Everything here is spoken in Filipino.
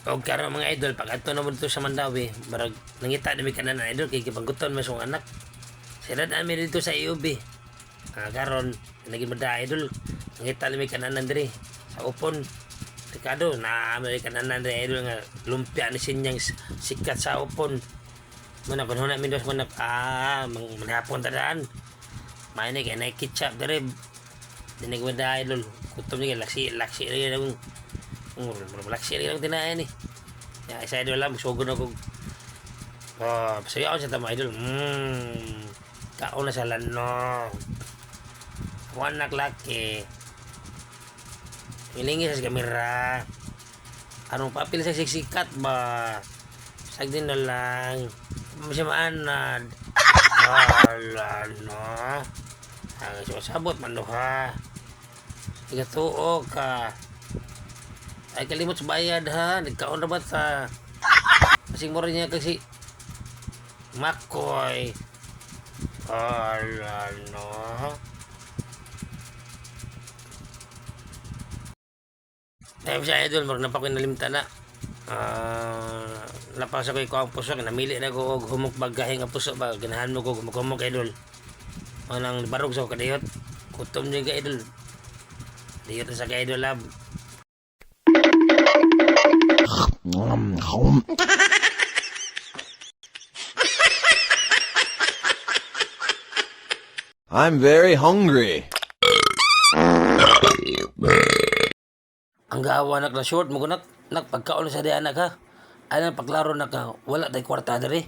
O karon mga idol, pag ato na mo dito sa Mandawi, barag nangita na may kanan idol, kay kipagkuton mo siyang anak. Sila na kami dito sa IUB. Karon, naging mada idol, nangita na may kananan diri sa upon. Ricardo, na may kananan diri idol nga lumpia ni sinyang sikat sa upon. Muna kung huna mindos mo na, manhapon tadaan. May na kaya na ketchup diri. Dinig mada idol, kutom niya, laksi rin lang. Laksi rin lang tinayan eh. Ya, isa idol lang, sugod na kong pasayaw sa tama idol. Kaon na sa lano. Ako anak laki. Hilingi sa kamera. Anong papel sa siksikat ba? Sagdin na lang. Masya maanad. Wala no. Ang sabot man do ha. Igatuo ka. Ay kalimot sa bayad ha. Nagkaon na ba ta? Kasing mo rin niya kasi Makoy. Wala no. Dahil sa idol, marag na pa ko nalimta na. Napasa ko ang puso, namili na ko og humok bagahe nga puso ba, ganahan mo ko humok idol. Manang barog sa kadiyot, kutom niya ka idol. Diyot na sa ka idol lab. I'm very hungry. Ang gawa nak na short mo nak pagkaon sa diyan ka. Ano paglaro na ka, wala tay kwarta diri.